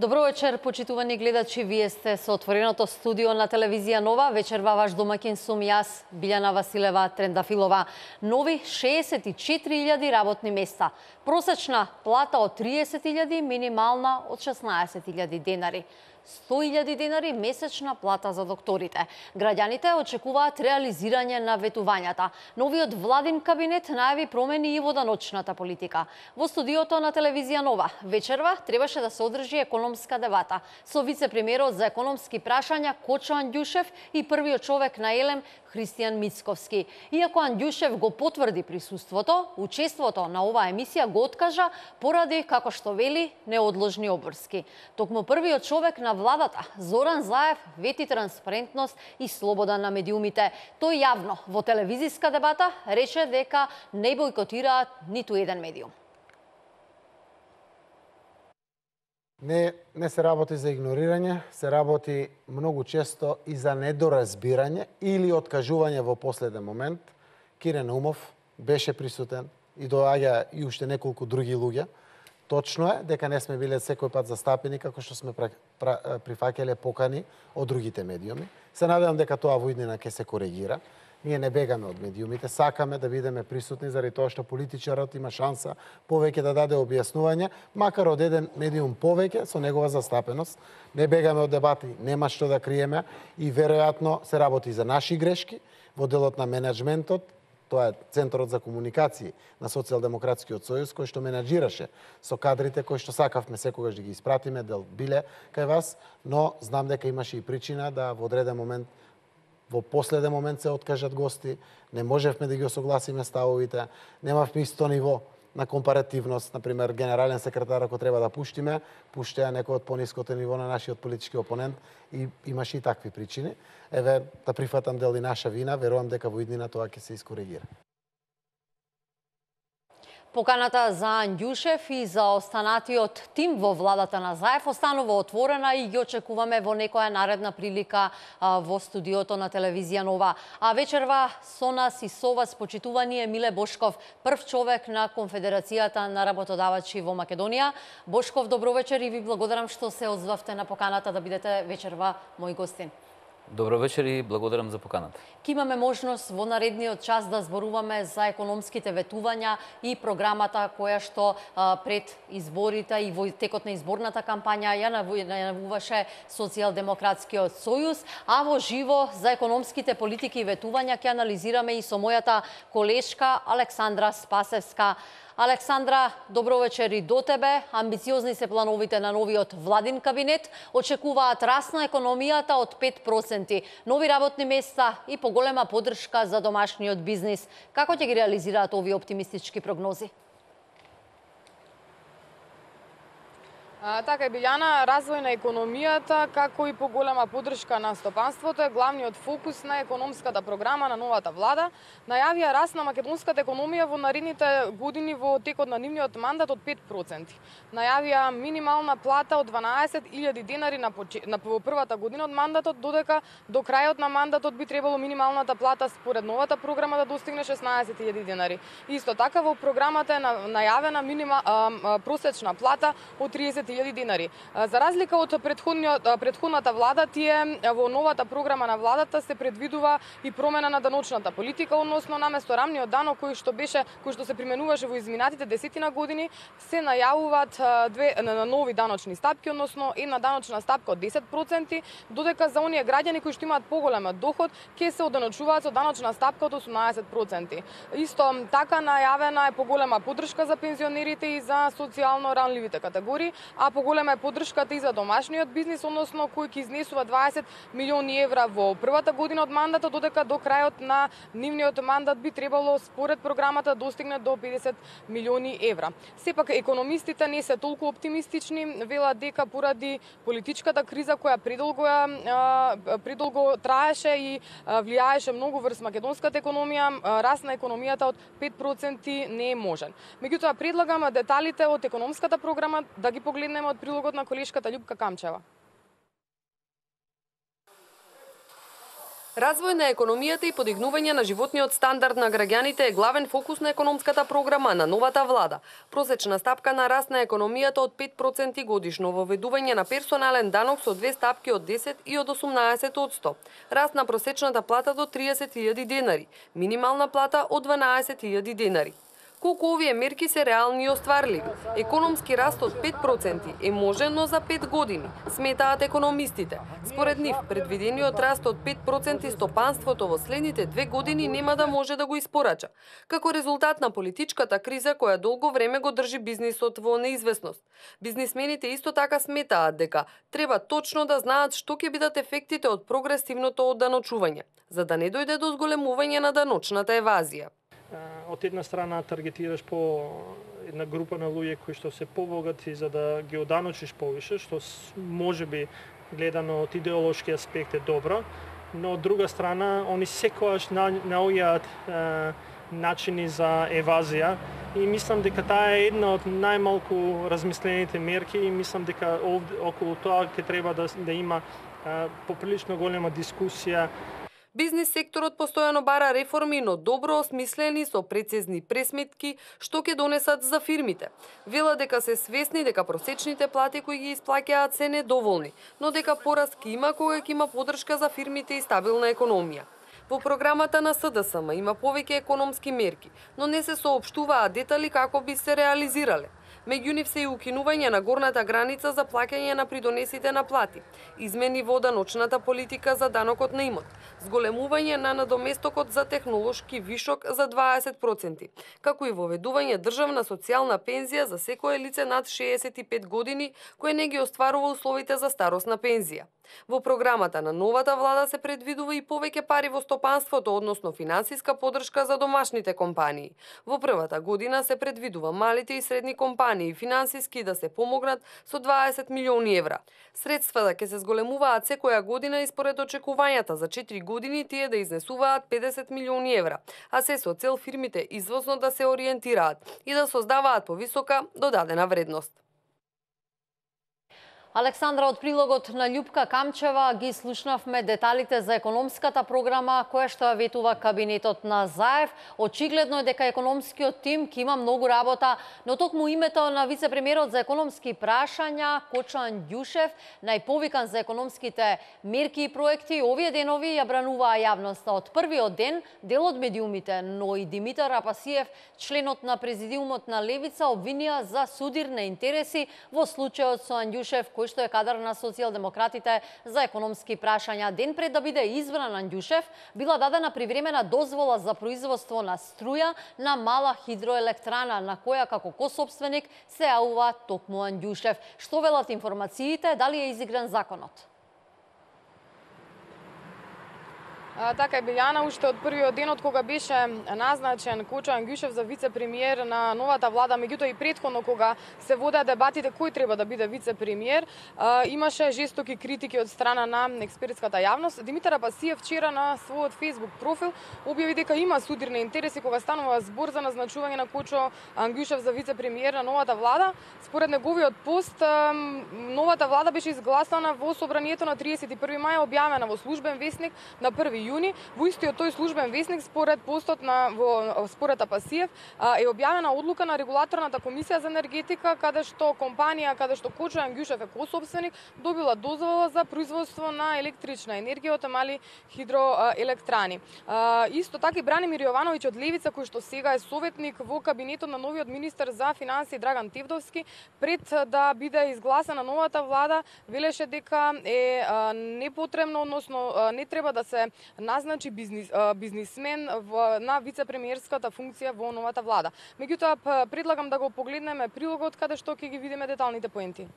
Добро вечер, почитувани гледачи. Вие сте со отвореното студио на телевизија Нова. Вечерва ваш домаќин сум јас, Билјана Василева Трендафилова. Нови 64.000 работни места. Просечна плата од 30.000, минимална од 16.000 денари. 100.000 денари месечна плата за докторите. Граѓаните очекуваат реализирање на ветувањата. Новиот владин кабинет најави промени и во даночната политика. Во студиото на телевизија Нова вечерва требаше да се одржи економска дебата со вице-премиерот за економски прашања Кочо Андјушев и првиот човек на Елем Христијан Мицковски. Иако Андјушев го потврди присуството, учеството на оваа емисија го откажа поради, како што вели, неодложни обврски. Токму првиот човек на владата, Зоран Заев, вети транспарентност и слобода на медиумите. Тој јавно во телевизиска дебата рече дека не бойкотираат ниту еден медиум. Не се работи за игнорирање, се работи многу често и за недоразбирање или откажување во последен момент. Кире Наумов беше присутен и доаѓа и уште неколку други луѓе. Точно е дека не сме биле секој пат застапени како што сме прифаќале покани од другите медиуми. Се надевам дека тоа во иднина ќе се коригира. Ние не бегаме од медиумите, сакаме да бидеме присутни заради тоа што политичарот има шанса повеќе да даде објаснување, макар од еден медиум повеќе со негова застапеност. Не бегаме од дебати, нема што да криеме и веројатно се работи за наши грешки во делот на менеджментот. Тоа е Центарот за комуникации на Социјалдемократскиот сојуз, кој што менаџираше со кадрите кои што сакавме секогаш да ги испратиме, дел биле кај вас, но знам дека имаше и причина да во одреден момент, во последен момент се откажат гости, не можевме да ги осогласиме ставовите, немавме исто ниво на компаративност, например, генерален секретар ако треба да пуштиме, пуштеа некој од пониското ниво на нашиот политички опонент и имаше и такви причини. Еве, да прифатам дел и наша вина, верувам дека во иднина тоа ќе се искоригира. Поканата за Андјушев и за останатиот тим во владата на Заев останува отворена и ги очекуваме во некоја наредна прилика во студиото на телевизија Нова. А вечерва со нас и со вас, почитувани, е Миле Бошков, прв човек на Конфедерацијата на работодавачи во Македонија. Бошков, добро вечер и ви благодарам што се озвавте на поканата да бидете вечерва мој гостин. Добро вечер и благодарам за поканата. Ке имаме можност во наредниот час да зборуваме за економските ветувања и програмата која што пред изборите и во текот на изборната кампања ја најавуваше Социјалдемократскиот сојуз, а во живо за економските политики и ветувања ќе анализираме и со мојата колешка Александра Спасевска. Александра, добро вечер и до тебе. Амбициозни се плановите на новиот владин кабинет. Очекуваат раст на економијата од 5%, нови работни места и поголема поддршка за домашниот бизнис. Како ќе ги реализираат овие оптимистички прогнози? Така е, Билјана, развој на економијата, како и поголема поддршка на стопанството е главниот фокус на економската програма на новата влада. Најавија раст на македонската економија во наредните години во текот на нивниот мандат од 5%. Најавија минимална плата од 12.000 денари во првата година од мандатот, додека до крајот на мандатот би требало минималната плата според новата програма да достигне 16.000 денари. Исто така во програмата е најавена просечна плата од 30.000 денари. За разлика од претходната влада, тие во новата програма на владата се предвидува и промена на даночната политика, односно наместо рамниот данок кој што се применуваше во изминатите десетина години, се најавуваат две нови даночни стапки, односно една даночна стапка од 10%, додека за оние граѓани кои што имаат поголем доход ќе се оданочуваат со даночна стапка од 18%. Исто така најавена е поголема поддршка за пензионерите и за социјално ранливите категории, а поголема е поддршката и за домашниот бизнис, односно кој ќе изнесува 20 милиони евра во првата година од мандатот, додека до крајот на нивниот мандат би требало според програмата да достигне до 50 милиони евра. Сепак економистите не се толку оптимистични, велат дека поради политичката криза која предолго траеше и влијаеше многу врз македонската економија, раст на економијата од 5% не е можен. Меѓутоа предлагам деталите од економската програма да ги погледнеме од прилогот на колешката Љупка Камчева. Развој на економијата и подигнување на животниот стандард на граѓаните е главен фокус на економската програма на новата влада. Просечна стапка на раст на економијата од 5% годишно, воведување на персонален данок со 2 стапки од 10 и од 18%, раст на просечната плата до 30.000 денари, минимална плата од 12.000 денари. Колку овие мерки се реални и остварливи? Економски раст од 5% е можен, но за 5 години, сметаат економистите. Според нив, предвидениот раст од 5% стопанството во следните 2 години нема да може да го испорача, како резултат на политичката криза која долго време го држи бизнисот во неизвестност. Бизнисмените исто така сметаат дека треба точно да знаат што ќе бидат ефектите од прогресивното одданочување, за да не дојде до зголемување на даночната евазија. Од една страна таргетираш по една група на луѓе кои што се побогати за да ги оданочиш повише, што можеби гледано од идеолошки аспект е добро, но од друга страна они секогаш наоѓаат начини за евазија и мислам дека таа е една од најмалку размислените мерки и мислам дека околу тоа ќе треба да има поприлично голема дискусија. Бизнис секторот постојано бара реформи, но добро осмислени со прецизни пресметки што ќе донесат за фирмите. Велат дека се свесни дека просечните плати кои ги исплаќаат се недоволни, но дека пораст ќе има кога ќе има поддршка за фирмите и стабилна економија. Во програмата на СДСМ има повеќе економски мерки, но не се соопштуваат детали како би се реализирале. Меѓу нив се и укинување на горната граница за плаќање на придонесите на плати, измени во даночната политика за данокот на имот, зголемување на надоместокот за технолошки вишок за 20%, како и воведување државна социјална пензија за секое лице над 65 години кое не ги остварува условите за старосна пензија. Во програмата на новата влада се предвидува и повеќе пари во стопанството, односно финансиска поддршка за домашните компании. Во првата година се предвидува малите и средни компании финансиски да се помогнат со 20 милиони евра. Средствата ќе се зголемуваат секоја година и според очекувањата за 4 години тие да изнесуваат 50 милиони евра, а се со цел фирмите извозно да се ориентираат и да создаваат повисока додадена вредност. Александра, од прилогот на Љупка Камчева ги слушнавме деталите за економската програма која што ја ветува кабинетот на Заев. Очигледно е дека економскиот тим ќе има многу работа, но токму името на вице-премиерот за економски прашања Кочан Ѓушев, најповикан за економските мерки и проекти, овие денови ја брануваа јавноста. Од првиот ден дел од медиумите, но и Димитар Апасиев, членот на президиумот на Левица, обвинија за судирни интереси во случајот со Андјушев, кој што е кадар на социјалдемократите за економски прашања. Ден пред да биде избран Андјушев, била дадена привремена дозвола за производство на струја на мала хидроелектрана, на која како косопственик се јавува токму Андјушев. Што велат информациите, дали е изигран законот? Така е, Билјана, уште од првиот ден од кога беше назначен Кочан Ѓушев за вице-премиер на новата влада, меѓутоа и претходно кога се водеа дебатите кој треба да биде вице-премиер, имаше жестоки критики од страна на експертската јавност. Димитар Апасиев вчера на својот Facebook профил објави дека има судирни интереси кога станува збор за назначување на Кочо Ѓушев за вице-премиер на новата влада. Според неговиот пост, новата влада беше изгласана во собранието на 31 мај, објавена во службен весник на 1 јуни. Во истиот тој службен весник, според постот според Апасиев, е објавена одлука на регулаторната комисија за енергетика, каде што компанија, каде што Кочан Ѓушев е косопственик, добила дозвола за производство на електрична енергија од мали хидроелектрани. Исто така и Бранимир Јовановиќ од Левица, кој што сега е советник во кабинетот на новиот министер за финансии Драган Тевдовски, пред да биде изгласана новата влада, велеше дека е непотребно, односно не треба да се назначи бизнисмен на вице-премиерската функција во новата влада. Меѓутоа, предлагам да го погледнеме прилогот каде што ќе ги видиме деталните поенти.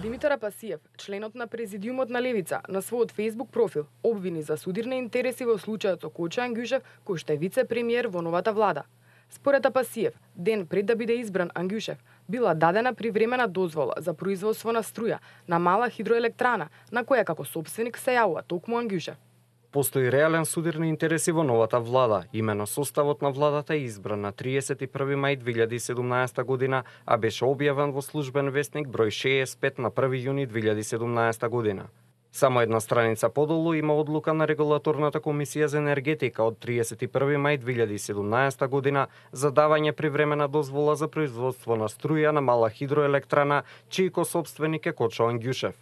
Димитар Апасиев, членот на президиумот на Левица, на својот Facebook профил обвини за судирни интереси во случајот со Кочан Ѓушев, кој што е вице-премиер во новата влада. Според Апасиев, ден пред да биде избран Андјушев, била дадена привремена дозвола за производство на струја на мала хидроелектрана, на која како сопственик се јавува токму Андјушев. Постои реален судирни интереси во новата влада. Имено составот на владата е избран на 31 мај 2017 година, а беше објавен во службен весник број 65 на 1 јуни 2017 година. Само една страница подолу има одлука на Регулаторната комисија за енергетика од 31 мај 2017 година за давање привремена дозвола за производство на струја на мала хидроелектрана, чиј собственик е Кочо Ангјушев.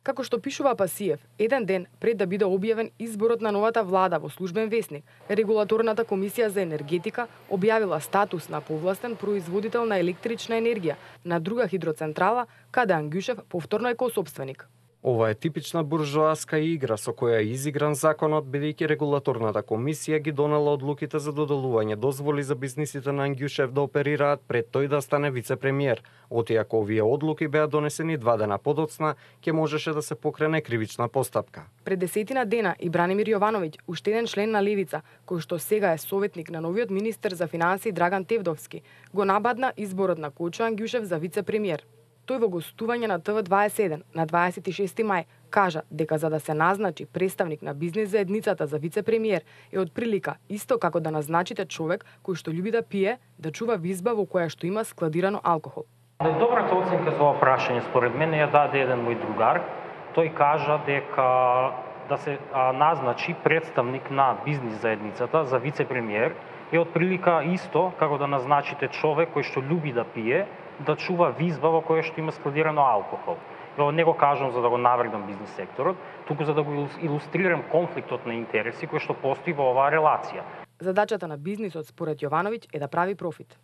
Како што пишува Пасиев, еден ден пред да биде објавен изборот на новата влада во службен весник, Регулаторната комисија за енергетика објавила статус на повластен производител на електрична енергија на друга хидроцентрала, каде Ангјушев повторно е коособственик. Ова е типична буржоаска игра со која е изигран законот, бидејќи Регулаторната комисија ги донела одлуките за доделување дозволи за бизнисите на Ангјушев да оперираат пред тој да стане вице-премиер. Отиако овие одлуки беа донесени 2 дена подоцна, ќе можеше да се покрене кривична постапка. Пред 10 дена и Бранимир Јовановиќ, уште еден член на Левица, кој што сега е советник на новиот министер за финансии Драган Тевдовски, го набадна изборот на Кочо Ангјушев за вице-премиер. Тој во гостување на ТВ21 на 26 мај кажа дека за да се назначи представник на бизнис заедницата за вице-премиер е од прилика исто како да назначите човек кој што љуби да пие, да чува визба во која што има складирано алкохол. Добрата оценка за ова прашање според мене ја даде еден мој другар. Тој кажа дека да се назначи представник на бизнис заедницата за вице-премиер е од прилика исто како да назначите човек кој што љуби да пие, да чува визба во која што има складирано алкохол. Ова не го кажам за да го навредам бизнис секторот, туку за да го илустрирам конфликтот на интереси кој што постои во оваа релација. Задачата на бизнисот според Јовановиќ е да прави профит.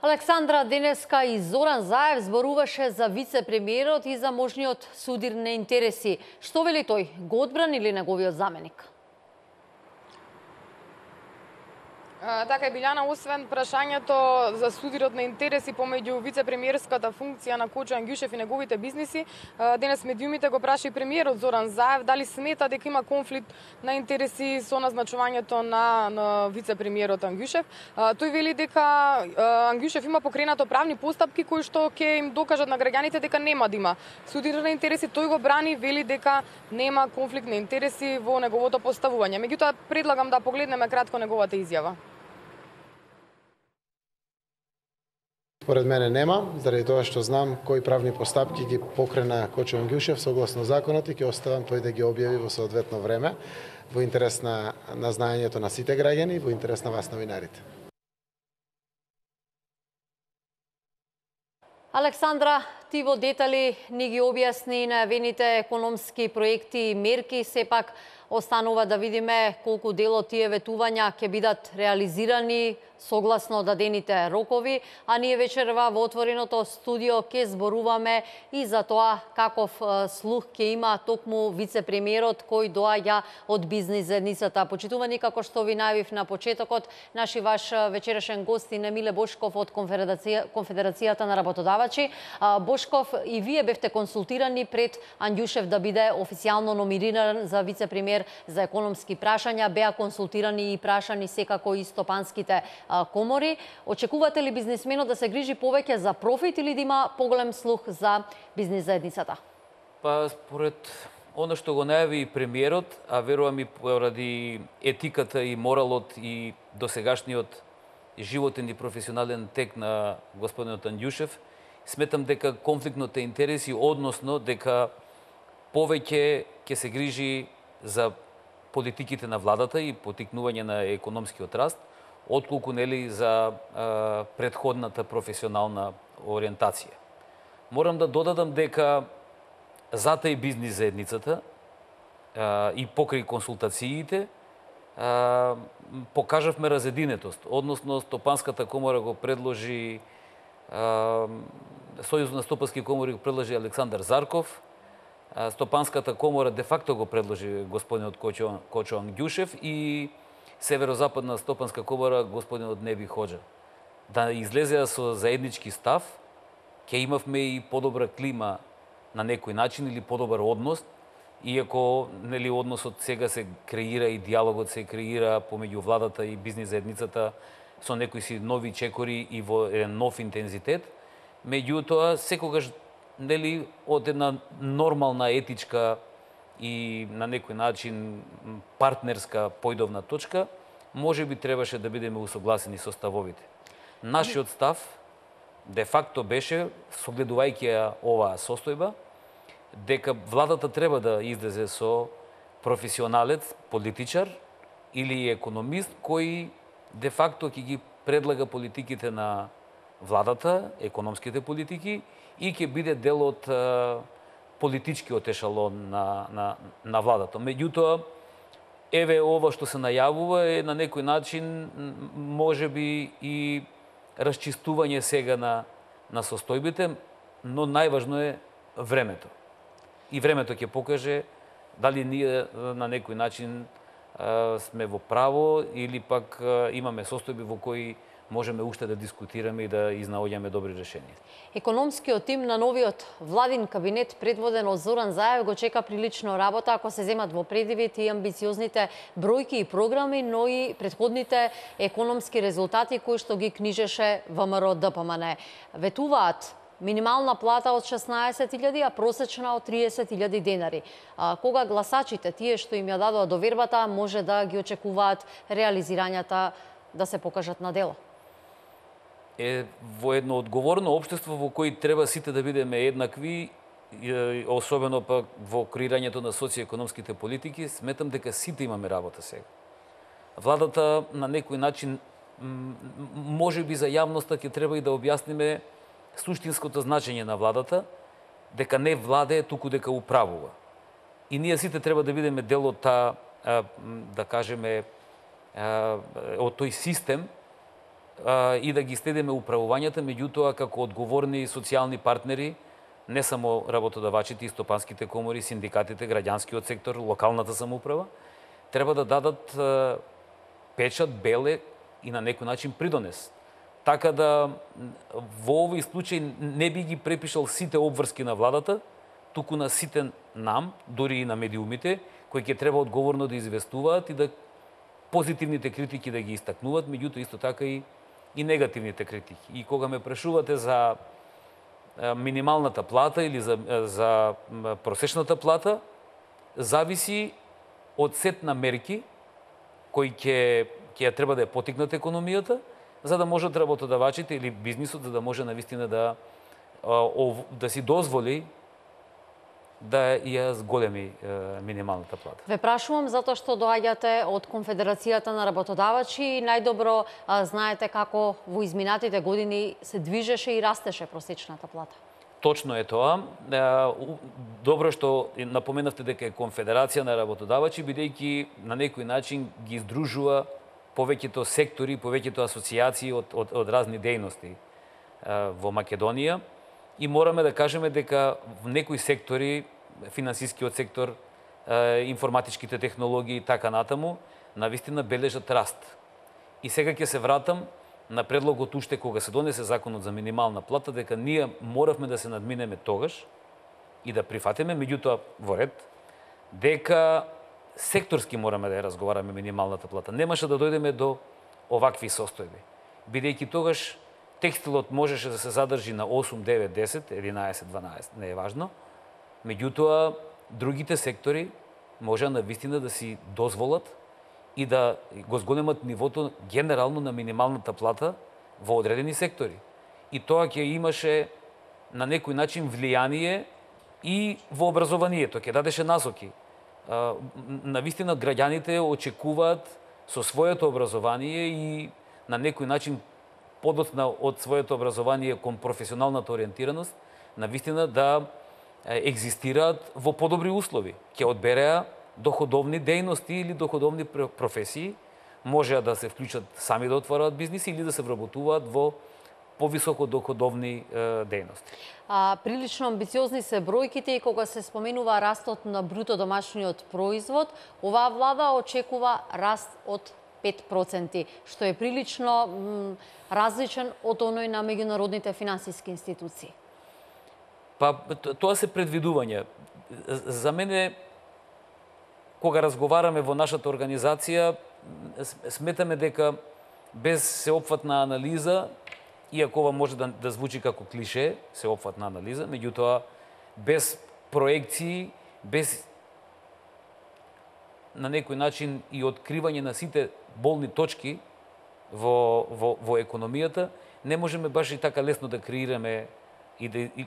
Александра, денеска и Зоран Заев зборуваше за вице-премиерот и за можниот судир на интереси. Што вели тој? Го одбрани или неговиот заменик? Така е, Билјана, освен прашањето за судирот на интереси помеѓу вице-премиерската функција на Кочо Ангјушев и неговите бизниси, денес медиумите го праша и премиерот Зоран Заев дали смета дека има конфликт на интереси со назначувањето на вице-премиерот Ангјушев. Тој вели дека Ангјушев има покренато правни постапки кои што ќе им докажат на граѓаните дека нема да има судир на интереси. Тој го брани, вели дека нема конфликт на интереси во неговото поставување. Меѓутоа, предлагам да погледнеме кратко неговата изјава. Според мене нема, заради тоа што знам кои правни постапки ги покрена Кочо Ангјушев согласно законот и ќе оставам тој да ги објави во соодветно време во интерес на знаењето на сите граѓани и во интерес на вас новинарите. Александра, ти во детали ни ги објасни најавените економски проекти и мерки, сепак останува да видиме колку дел од тие ветувања ќе бидат реализирани согласно дадените рокови, а ние вечерва во отвореното студио ќе зборуваме и за тоа каков слух ќе има токму вице-премиерот кој доаѓа од бизнис заедницата. Почитувани, како што ви најавив на почетокот, наши ваш вечерашен гост е Емиле Бошков од Конфедерацијата на работодавачи. Бошков, и вие бевте консултирани пред Ангјушев да биде официјално номиниран за вице-премиер за економски прашања, беа консултирани и прашани секако и стопанските комори. Очекувате ли бизнисменот да се грижи повеќе за профит или да има поголем слух за бизнис заедницата? Па според оно што го најави и премиерот, а верувам и поради етиката и моралот и досегашниот животен и професионален тек на господинот Ангјушев, сметам дека конфликтот на интереси, односно дека повеќе ќе се грижи за политиките на владата и потикнување на економскиот раст, отколку нели за предходната професионална ориентација. Морам да додадам дека зата и бизнис заедницата и покрај консултациите покажавме разединетост, односно Стопанската комора го предложи, Сојузот на стопански комори го предложи Александар Зарков, Стопанската комора де факто го предложи господинот Кочо Ангјушев и Северозападна стопанска комора господинот Неби Хоџа. Да излезеа со заеднички став, ќе имавме и подобра клима на некој начин или подобар однос, иако нели односот сега се креира и диалогот се креира помеѓу владата и бизнис заедницата со некои си нови чекори и во еден нов интензитет, меѓутоа секогаш нели од една нормална етичка и на некој начин партнерска појдовна точка, може би требаше да бидеме усогласени со ставовите. Нашиот став де факто беше, согледувајќи ја оваа состојба, дека владата треба да излезе со професионалец, политичар или економист кој де факто ќе ги предлага политиките на владата, економските политики и ќе биде дел од политичкиот ешалон на владата. Меѓутоа, еве ова што се најавува е на некој начин можеби и расчистување сега на состојбите, но најважно е времето. И времето ќе покаже дали ние на некој начин сме во право или пак имаме состојби во кои можеме уште да дискутираме и да изнаоѓаме добри решенија. Економскиот тим на новиот владин кабинет предводен од Зоран Заев го чека прилично работа ако се земат во предивид и амбициозните бројки и програми, но и претходните економски резултати кои што ги книжеше ВМРО ДПМН. Ветуваат минимална плата од 16.000, а просечна од 30.000 денари. Кога гласачите, тие што им ја дадоа довербата, може да ги очекуваат реализирањата да се покажат на дело? Во едно одговорно општество во кој треба сите да бидеме еднакви, особено пак во креирањето на социјекономските политики, сметам дека сите имаме работа сега. Владата на некој начин, можеби за јавноста ќе треба и да објасниме суштинското значење на владата, дека не владее, туку дека управува. И ние сите треба да бидеме дел од таа, да кажеме, од тој систем и да ги следиме управувањата, меѓутоа како одговорни социјални партнери, не само работодавачите и стопанските комори, синдикатите, граѓанскиот сектор, локалната самоуправа, треба да дадат печат, беле и на некој начин придонес. Така да во овој случај не би ги препишал сите обврски на владата, туку на сите нам, дори и на медиумите, кои ќе треба одговорно да известуваат и да позитивните критики да ги истакнуваат, меѓутоа исто така и негативните критики. И кога ме прашувате за минималната плата или за просечната плата, зависи од сет на мерки кои ќе треба да ја потикнат економијата, за да можат работодавачите или бизнисот, за да може навистина да си дозволи да ја зголеми минималната плата. Ве прашувам затоа што доаѓате од Конфедерацијата на работодавачи и најдобро знаете како во изминатите години се движеше и растеше просечната плата. Точно е тоа. Добро што напоменавте дека е Конфедерација на работодавачи, бидејќи на некој начин ги издружува повеќето сектори, повеќето асоциации од разни дејности во Македонија. И мораме да кажеме дека во некои сектори, финансискиот сектор, информатичките технологии и така натаму, навистина бележат раст. И сега ќе се вратам на предлогот уште кога се донесе законот за минимална плата, дека ние моравме да се надминеме тогаш и да прифатиме, меѓутоа во ред, дека секторски мораме да ја разговараме минималната плата. Немаше да дојдеме до овакви состојби, бидејќи тогаш текстилот можеше да се задржи на 8, 9, 10, 11, 12, не е важно. Меѓутоа, другите сектори може навистина да си дозволат и да го зголемат нивото генерално на минималната плата во одредени сектори. И тоа ќе имаше на некој начин влијание и во образованието, ќе дадеше насоки. Навистина граѓаните очекуваат со своето образование и на некој начин подоцна од своето образование кон професионалната ориентираност, навистина да екзистираат во подобри услови. Ќе одбереа доходовни дејности или доходовни професии, можеа да се вклучат сами да отвораат бизниси или да се вработуваат во повисоко доходовни дејности. Прилично амбициозни се бројките и кога се споменува растот на бруто домашниот производ, оваа влада очекува раст од 5%, што е прилично различен од оној на меѓународните финансиски институции. Па, тоа се предвидувања. За мене, кога разговараме во нашата организација, сметаме дека без сеопфатна анализа, иако ова може да звучи како клише, сеопфатна анализа, меѓутоа без проекции, без на некој начин и откривање на сите болни точки во економијата, не можеме баш и така лесно да креираме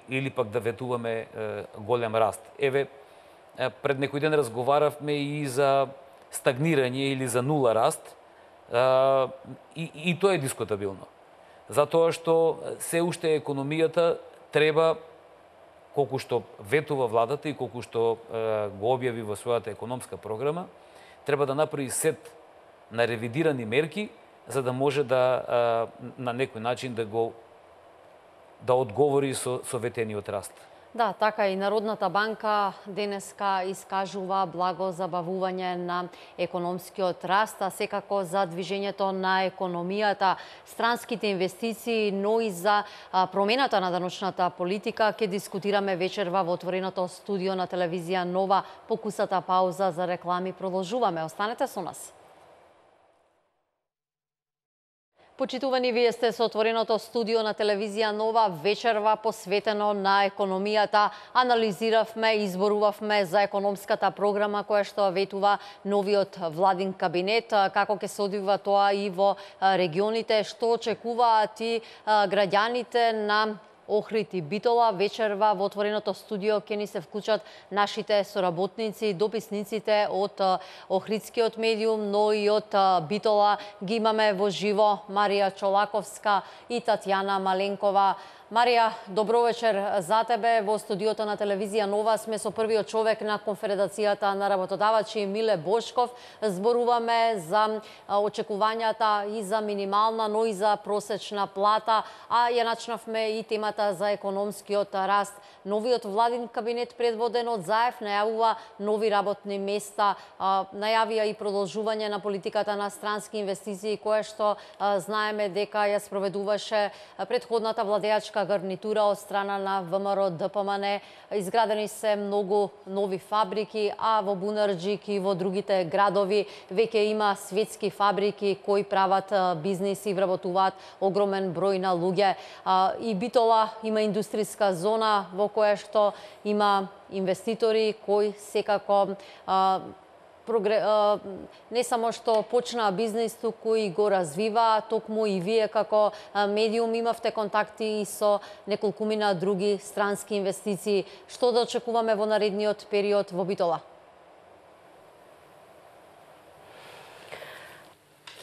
или пак да ветуваме голем раст. Еве, пред некој ден разговаравме и за стагнирање или за нула раст, и тоа е дискутабилно. Затоа што се уште економијата треба, колку што ветува владата и колку што го објави во својата економска програма, треба да направи сет на ревидирани мерки, за да може да на некој начин да одговори со ветениот раст. Да, така и Народната банка денеска искажува благо забавување на економскиот раст, а секако за движењето на економијата, странските инвестиции, но и за промената на даночната политика ќе дискутираме вечерва во отвореното студио на телевизија Нова. По кусата пауза за реклами продолжуваме. Останете со нас. Почитувани, вие сте со отвореното студио на телевизија Нова, вечерва посветено на економијата. Анализиравме и изборувавме за економската програма која што ветува новиот владин кабинет, како ќе се одвива тоа и во регионите, што очекуваат и граѓаните на Охрид и Битола. Вечерва во отвореното студио ќе ни се вклучат нашите соработници, дописниците од Охридскиот медиум, но и од Битола. Ги имаме во живо Марија Чолаковска и Татјана Маленкова. Марија, добро вечер за тебе. Во студиото на телевизија Нова сме со првиот човек на Конфедерацијата на работодавачи Миле Бошков. Зборуваме за очекувањата и за минимална, но и за просечна плата, а ја начнавме и темата за економскиот раст. Новиот владин кабинет предводен од Заев најавува нови работни места, најавија и продолжување на политиката на странски инвестиции, кое што знаеме дека ја спроведуваше претходната владеачка гарнитура од страна на ВМРО ДПМН. Изградени се многу нови фабрики, а во Бунарџик и во другите градови веќе има светски фабрики кои прават бизнис и вработуваат огромен број на луѓе. И Битола има индустријска зона во која што има инвеститори кои секако не само што почнаа бизнис, туку и го развива, токму и вие како медиум имавте контакти и со неколкумина други странски инвестиции. Што да очекуваме во наредниот период во Битола?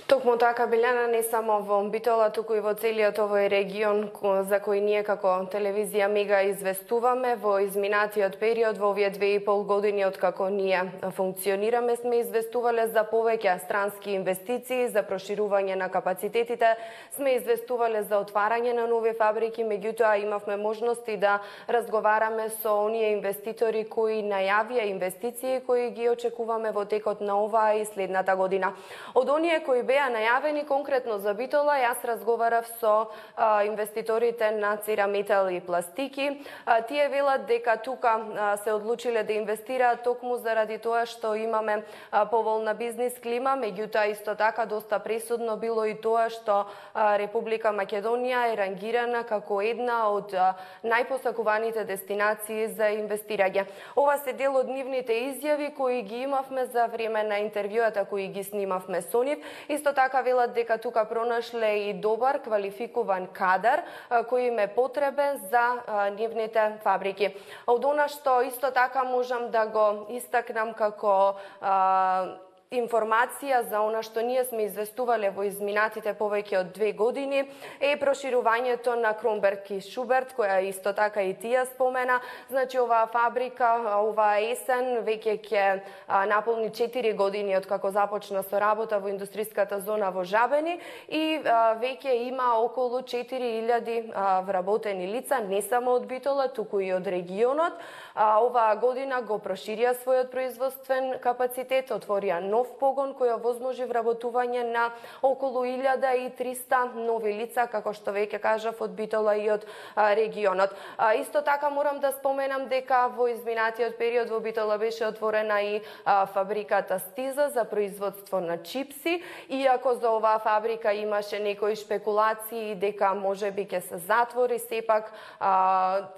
Токму така, Билјана, не само во Битола, туку и во целиот овој регион за кој ние како телевизија Мега известуваме. Во изминатиот период, во овие 2,5 години од како ние функционираме, сме известувале за повеќе странски инвестиции, за проширување на капацитетите, сме известувале за отварање на нови фабрики, меѓутоа имавме можности да разговараме со оние инвеститори кои најавија инвестиции кои ги очекуваме во текот на оваа и следната година. Од оние кои беа најавени конкретно за Битола, јас разговарав со инвеститорите на Цираметал и Пластики. Тие велат дека тука се одлучиле да инвестираат токму заради тоа што имаме поволна бизнис клима, меѓутоа исто така доста пресудно било и тоа што Република Македонија е рангирана како една од најпосакуваните дестинации за инвестирање. Ова се дел од нивните изјави кои ги имавме за време на интервјуата кои ги снимавме со нив. Исто така велат дека тука пронашле и добар квалификуван кадар кој им е потребен за нивните фабрики. Од она што исто така можам да го истакнам како информација за она што ние сме известувале во изминатите повеќе од 2 години е проширувањето на Кромберг и Шуберт, која исто така и тија спомена. Значи, оваа фабрика, оваа есен веќе ќе наполни 4 години од како започна со работа во индустријската зона во Жабени и веќе има околу 4000 вработени лица, не само од Битола, туку и од регионот. Оваа година го проширија својот производствен капацитет, отворија нов погон кој овозможи вработување на околу 1300 нови лица, како што веќе кажав, од Битола и од регионот. Исто така морам да споменам дека во изминатиот период во Битола беше отворена и фабриката Стиза за производство на чипси, иако за оваа фабрика имаше некои шпекулации дека можеби ќе се затвори, сепак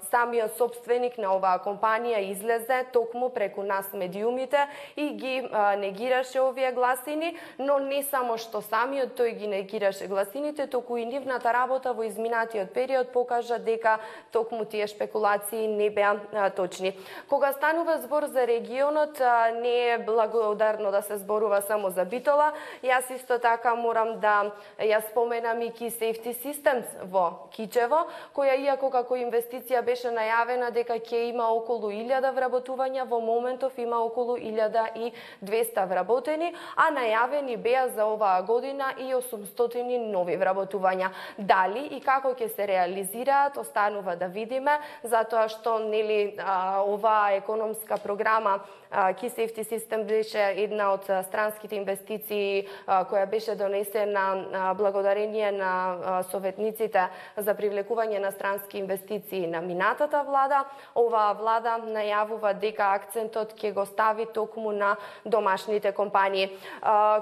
самиот собственик на оваа компанија излезе токму преку нас медиумите и ги негираше негираше овие гласини, но не само што самиот тој ги негираше гласините, туку и нивната работа во изминатиот период покажа дека токму тие шпекулации не беа точни. Кога станува збор за регионот, не е благодарно да се зборува само за Битола. Јас исто така морам да ја споменам и Key Safety Systems во Кичево, која иако како инвестиција беше најавена дека ќе има околу 1000 вработувања, во моментов има околу 1200 вработени, а најавени беа за оваа година и 800 нови вработувања. Дали и како ќе се реализираат, останува да видиме, затоа што нели оваа економска програма Key Safety System беше една од странските инвестиции која беше донесена благодарение на советниците за привлекување на странски инвестиции на минатата влада. Оваа влада најавува дека акцентот ќе го стави токму на домашните компании.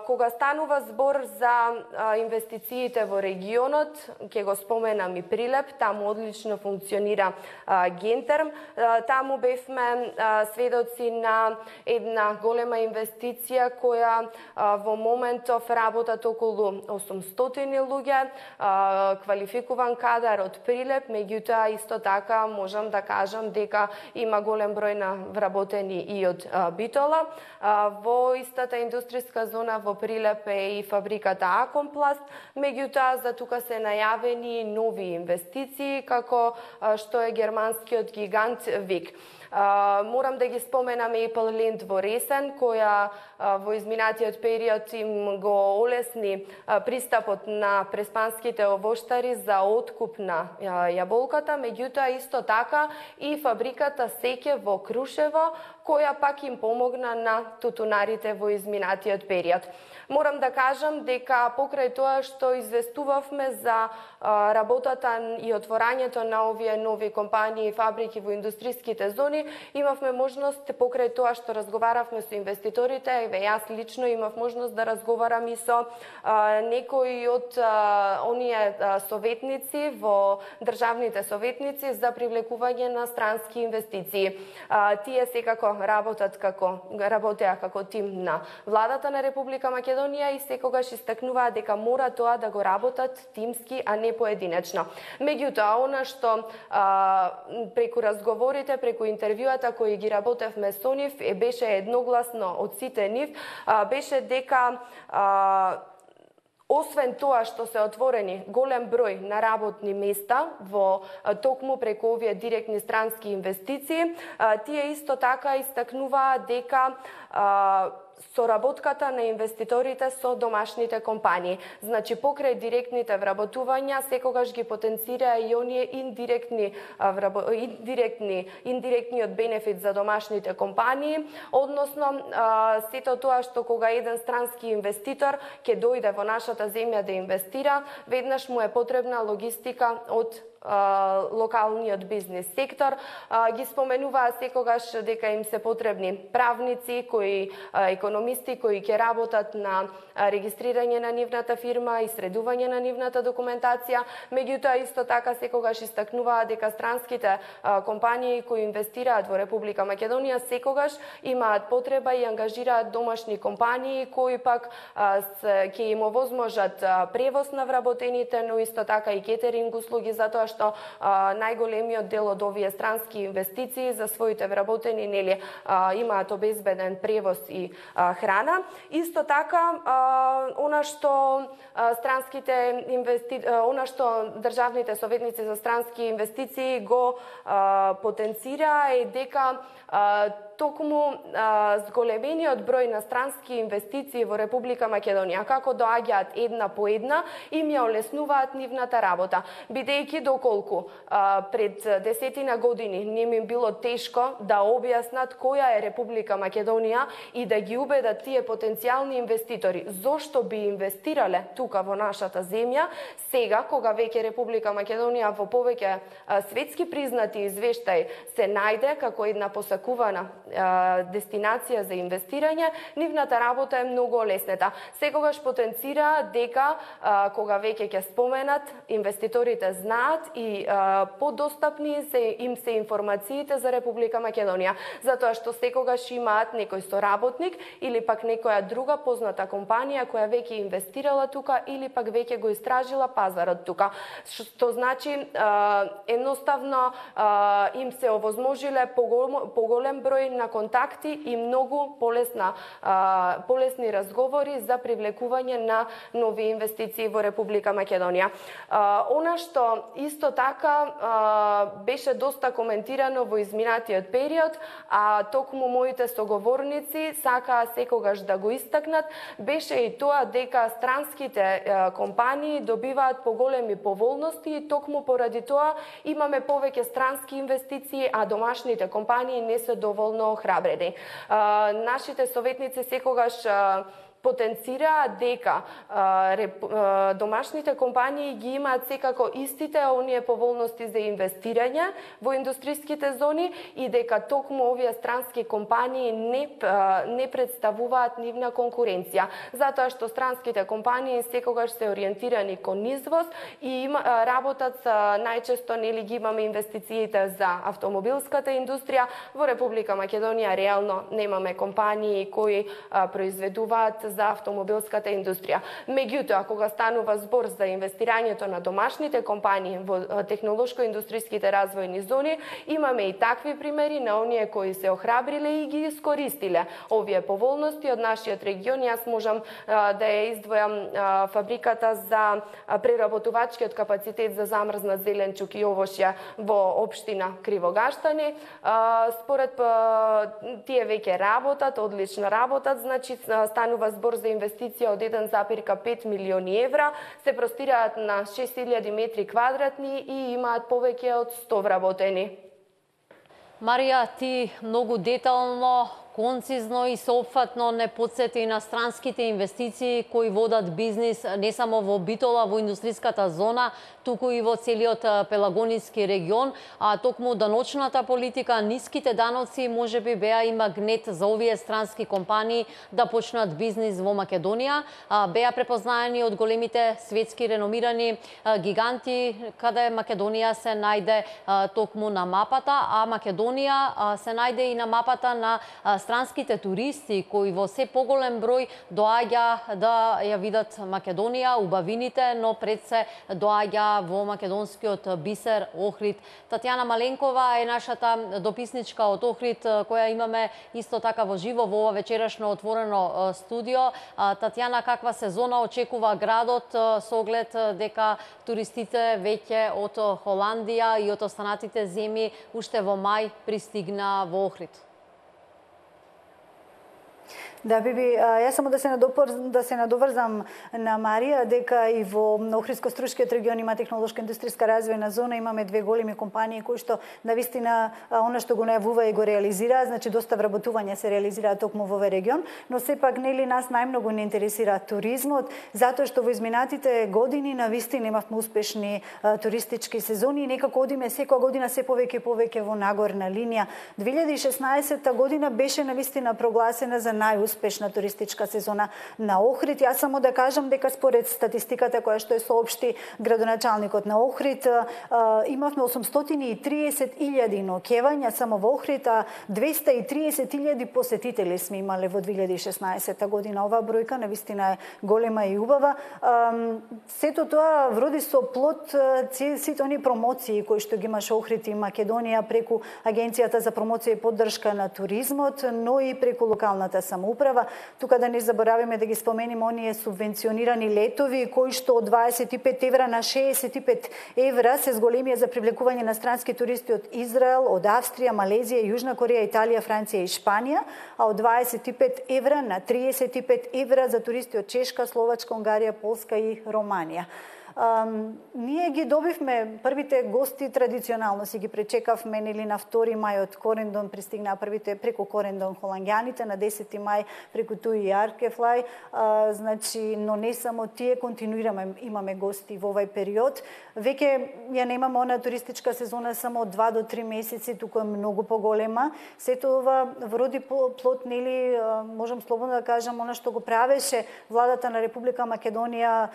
Кога станува збор за инвестициите во регионот, ќе го споменам и Прилеп, таму одлично функционира Гентерм. Таму бевме сведоци на една голема инвестиција која во моментов работат околу 800 луѓе, квалификуван кадар од Прилеп, меѓутоа исто така можам да кажам дека има голем број на вработени и од Битола. Во истата индустријска зона во Прилеп е и фабриката Акомпласт, меѓутоа за тука се најавени нови инвестиции како што е германскиот гигант ВИК. Морам да ги споменам Apple Land во Ресен, која во изминатиот период им го олесни пристапот на преспанските овоштари за откуп на јаболката, меѓутоа исто така и фабриката Сеќе во Крушево, која пак им помогна на тутунарите во изминатиот период. Морам да кажам дека покрај тоа што известувавме за работата и отворањето на овие нови компании и фабрики во индустријските зони, имавме можност покрај тоа што разговаравме со инвеститорите, јас лично имав можност да разговарам и со некои од оние советници во државните советници за привлекување на странски инвестиции. Тие секако работеа како тим на владата на Република Македонија и секогаш истакнуваа дека мора тоа да го работат тимски, а не поединечно. Меѓутоа, она што преку разговорите, преку интервјуата кои ги работевме со нив, беше едногласно од сите нив, беше дека освен тоа што се отворени голем број на работни места во токму преку овие директни странски инвестиции, тие исто така истакнуваа дека соработката на инвеститорите со домашните компании. Значи, покрај директните вработувања, секогаш ги потенцира и оние индиректниот бенефит за домашните компании, односно сето тоа што кога еден странски инвеститор ќе дојде во нашата земја да инвестира, веднаш му е потребна логистика од локалниот бизнес сектор. Ги споменуваа секогаш дека им се потребни правници, економисти кои ќе работат на регистрирање на нивната фирма и средување на нивната документација. Меѓутоа исто така секогаш истакнуваа дека странските компании кои инвестираат во Република Македонија секогаш имаат потреба и ангажираат домашни компании кои пак ќе им овозможат превоз на вработените, но исто така и кетеринг услуги, затоа што најголемиот дел од овие странски инвестиции за своите вработени имаат обезбеден превоз и храна. Исто така она што државните советници за странски инвестиции го потенцира е дека токму зголемениот број на странски инвестиции во Република Македонија, како доаѓаат една по една, им ја олеснуваат нивната работа. Бидејќи доколку пред 10 години не им било тешко да објаснат која е Република Македонија и да ги убедат тие потенцијални инвеститори зошто би инвестирале тука во нашата земја, сега кога веќе Република Македонија во повеќе светски признати извештаи се најде како една посакувана дестинација за инвестирање, нивната работа е многу олеснета. Секогаш потенцира дека кога веќе ќе споменат, инвеститорите знаат и подостапни им се информациите за Република Македонија, затоа што секогаш имаат некој соработник или пак некоја друга позната компанија која веќе инвестирала тука или пак веќе го истражила пазарот тука. Што значи едноставно им се овозможиле поголем број на контакти и многу полесни разговори за привлекување на нови инвестиции во Република Македонија. Она што исто така беше доста коментирано во изминатиот период, а токму моите соговорници сакаа секогаш да го истакнат, беше и тоа дека странските компании добиваат поголеми поволности и токму поради тоа имаме повеќе странски инвестиции, а домашните компании не се доволно охрабрени. Нашите советници секогаш потенцираат дека домашните компании ги имаат секако истите оние поволности за инвестирање во индустријските зони и дека токму овие странски компании не представуваат нивна конкуренција, затоа што странските компании секогаш се ориентирани кон извоз и работат најчесто ги имаме инвестициите за автомобилската индустрија. Во Република Македонија реално немаме компании кои произведуваат за автомобилската индустрија. Меѓутоа, кога станува збор за инвестирањето на домашните компании во технолошко-индустријските развојни зони, имаме и такви примери на оние кои се охрабриле и ги искористиле овие поволности од нашиот регион. Јас можам да ја издвојам фабриката за преработувачкиот капацитет за замрзнат зеленчук и овошје во општина Кривогаштани. Според тие веќе работат, одлично работат, значи станува збор за инвестиција од 1,5 милиони евра, се простираат на 6000 метри квадратни и имаат повеќе од 100 вработени. Марија, ти многу детално, концизно и соопфатно не подсети на странските инвестиции кои водат бизнис не само во Битола, во индустријската зона, туку и во целиот Пелагониски регион, а токму даночната политика, ниските даноци можеби беа и магнет за овие странски компании да почнат бизнис во Македонија. Беа препознаени од големите светски реномирани гиганти, каде Македонија се најде токму на мапата, а Македонија се најде и на мапата на странските туристи кои во се поголем број доаѓа да ја видат Македонија, убавините, но пред се доаѓа во македонскиот бисер Охрид. Татјана Маленкова е нашата дописничка од Охрид, која имаме исто така во живо во ова вечерашно отворено студио. Татјана, каква сезона очекува градот со оглед дека туристите веќе од Холандија и од останатите земји уште во мај пристигна во Охрид? Да, Биби, јас само да се надоврзам на Марија, дека и во Охридско-Струшкиот регион има технолошка индустријска развојна зона, имаме две големи компании кои што навистина она што го најавува и го реализира, значи доста вработување се реализира токму во овој регион, но сепак нели нас најмногу не интересира туризмот, затоа што во изминатите години навистина имавме успешни туристички сезони и некако одиме секоја година се повеќе и повеќе во нагорна линија. 2016 година беше навистина прогласена за најуспешна туристичка сезона на Охрид. Јас само да кажам дека според статистиката која што е соопшти градоначалникот на Охрид, имавме 830.000 ноќевања само во Охрид, а 230.000 посетители сме имале во 2016 година. Оваа бројка навистина е голема и убава. Сето тоа вроди со плод сите они промоции кои што ги имаше Охрид и Македонија преку Агенцијата за промоција и поддршка на туризмот, но и преку локалната самоуправа. Тука да не забораваме да ги спомениме оние субвенционирани летови кои што од 25 евра на 65 евра се зголемија за привлекување на странски туристи од Израел, од Австрија, Малезија, Јужна Кореја, Италија, Франција и Шпанија, а од 25 евра на 35 евра за туристи од Чешка, Словачка, Унгарија, Полска и Романија. Ние ги добивме првите гости традиционално, си ги пречекавме нели на 2 мај од Корендон, пристигнаа првите преку Корендон холанѓаните, на 10 мај преку Туи и Аркефлај, значи, но не само тие, континуираме, имаме гости во овој период. Веќе ја немаме она туристичка сезона само од 2 до 3 месеци, туку е многу поголема. Сето ова вроди плод, нели, можам слободно да кажам, она што го правеше владата на Република Македонија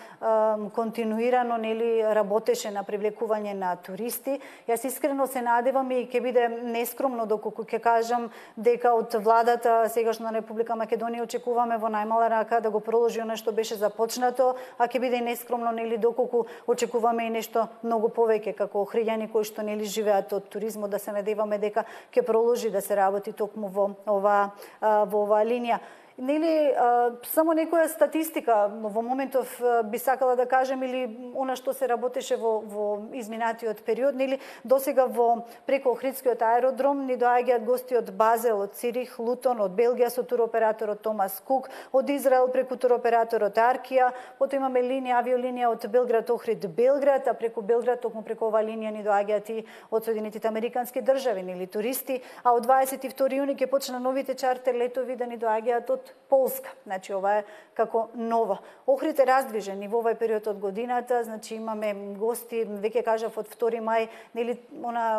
континуирано континуирано нели работеше на привлекување на туристи. Јас искрено се надевам и ќе биде нескромно доколку ќе кажам дека од владата сегашна на Република Македонија очекуваме во најмала рака да го продолжи она што беше започнато, а ќе биде и нескромно нели доколку очекуваме и нешто многу повеќе како охриѓани кои што нели живеат од туризмот, да се надеваме дека ќе продолжи да се работи токму во оваа линија. Нели, само некоја статистика во моментов би сакала да кажем, или она што се работеше во изминатиот период, нели, досега преку Охридскиот аеродром ни доаѓаат гости од Базел, од Цирих, Лутон, од Белгија со туроператорот Томас Кук, од Израел преку туроператорот Аркија, потоа имаме авиолинија од Белград Охрид Белград, а преку Белград токму преку оваа линија ни доаѓаат и од Соединетите Американски држави, нели, туристи, а од 22 јуни ќе почнат новите чартер летови да ни доаѓаат од Полска. Значи, ова е како ново. Охрид е раздвижен и во овој период од годината, значи имаме гости, веќе кажав од 2 мај, нели,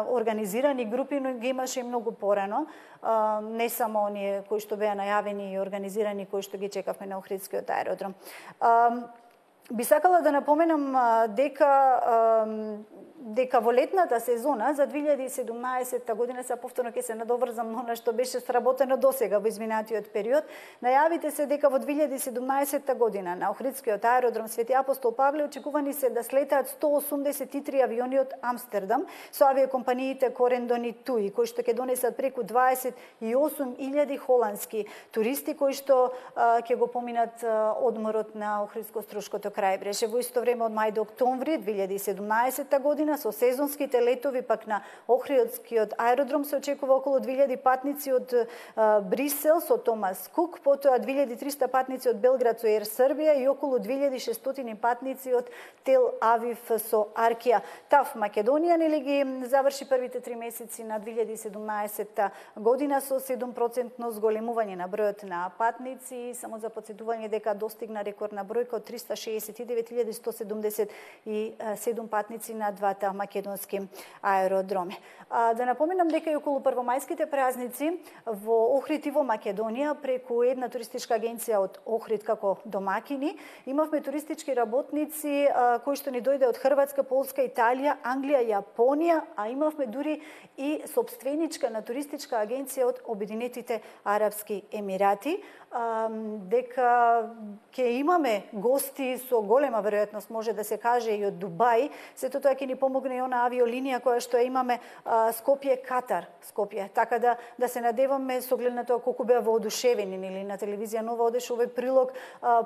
организирани групи, но ги имаше и многу порано. Не само оние кои што беа најавени и организирани, кои што ги чекавме на Охридскиот аеродром. Би сакала да напоменам дека во летната сезона за 2017 година, се повторно ќе се надоврзам на она што беше сработено досега во изминатиот период, најавите се дека во 2017 година на Охридскиот аеродром Свети Апостол Павле очекувани се да слетаат 183 авиони од Амстердам со авиокомпаниите Корендон и Туи, кои што ќе донесат преку 28.000 холандски туристи кои што ќе го поминат одморот на Охридско-Струшкото крајбрежје. Во исто време од мај до октомври 2017 година со сезонските летови пак на Охридскиот аеродром се очекува околу 2000 патници од Брисел со Томас Кук, потоа 2300 патници од Белград со Ер Србија и околу 2600 патници од Тел Авив со Аркија. ТАВ Македонија нели ги заврши првите 3 месеци на 2017 година со 7% зголемување на бројот на патници, само за потсетување дека достигна рекордна бројка од 369.177 патници на двата македонски аеродроми. Да напоменам дека и околу првомајските празници во Охрид и во Македонија преку една туристичка агенција од Охрид како домакини имавме туристички работници кои што ни дојде од Хрватска, Полска, Италија, Англија, Јапонија, а имавме дури и сопственичка на туристичка агенција од Обединетите Арапски Емирати, дека ќе имаме гости со голема веројатност, може да се каже и од Дубај. Сето тоа ќе ни помогне и она авиолинија која што имаме Скопје Катар, Скопје. Така да се надеваме со оглед на тоа колку беа воодушевени, нели, на телевизија Нова одеше овој прилог,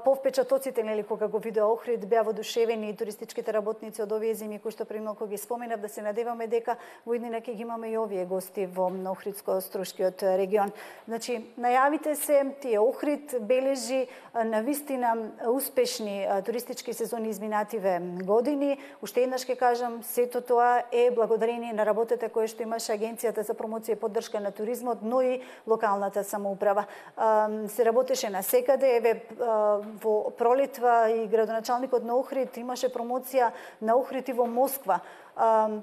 повпечатоците, нели, кога го видеа Охрид, беа воодушевени и туристичките работници од овие земи кои што премногу ги споменав, да се надеваме дека во иднина ќе ги имаме и овие гости во Охридско-Струшкиот регион. Значи, најавите се тие Охрид бележи навистина успешни туристички сезони изминативе години. Уште еднаш ќе кажам, сето тоа е благодарение на работата која што имаше Агенцијата за промоција и поддршка на туризмот, но и локалната самоуправа. Се работеше на секаде, еве во пролетва и градоначалникот на Охрид имаше промоција на Охрид и во Москва.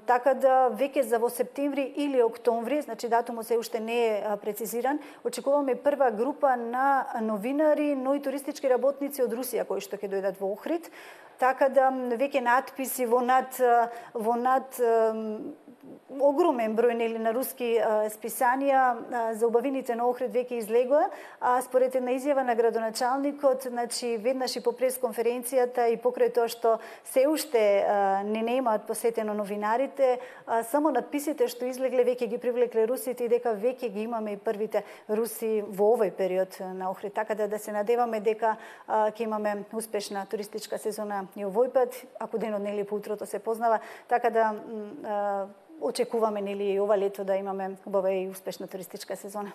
Така да веќе за во септември или октомври, значи датумот се уште не е прецизиран, очекуваме прва група на новинари, но и туристички работници од Русија кои што ќе дојдат во Охрид. Така да веќе надписи во над огромен број нели на руски списанија за убавините на Охрид веќе излегоа, а според една изјава на градоначалникот, значи веднаш и по пресконференцијата и покрај тоа што се уште не немаат посетено новинарите, само надписите што излегле веќе ги привлекле русите и дека веќе ги имаме и првите руси во овој период на Охрид. Така да се надеваме дека ќе имаме успешна туристичка сезона и овој пат, ако денот нели по утрото се познава, така да очекуваме нели и ова лето да имаме убава и успешна туристичка сезона.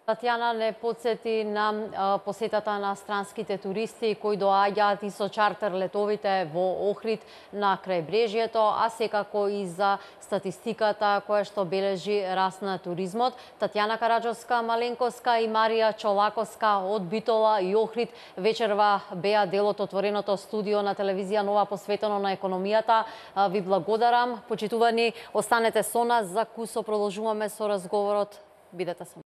Татјана не подсети на посетата на странските туристи кои доаѓаат и со чартер летовите во Охрид на крајбрежјето, а секако и за статистиката која што бележи раст на туризмот. Татјана Караџовска-Маленковска и Марија Чолаковска од Битола и Охрид вечерва беа дел од отвореното студио на телевизија Нова посветено на економијата. Ви благодарам. Почитувани, останете со нас, за кусо продолжуваме со разговорот. Бидете со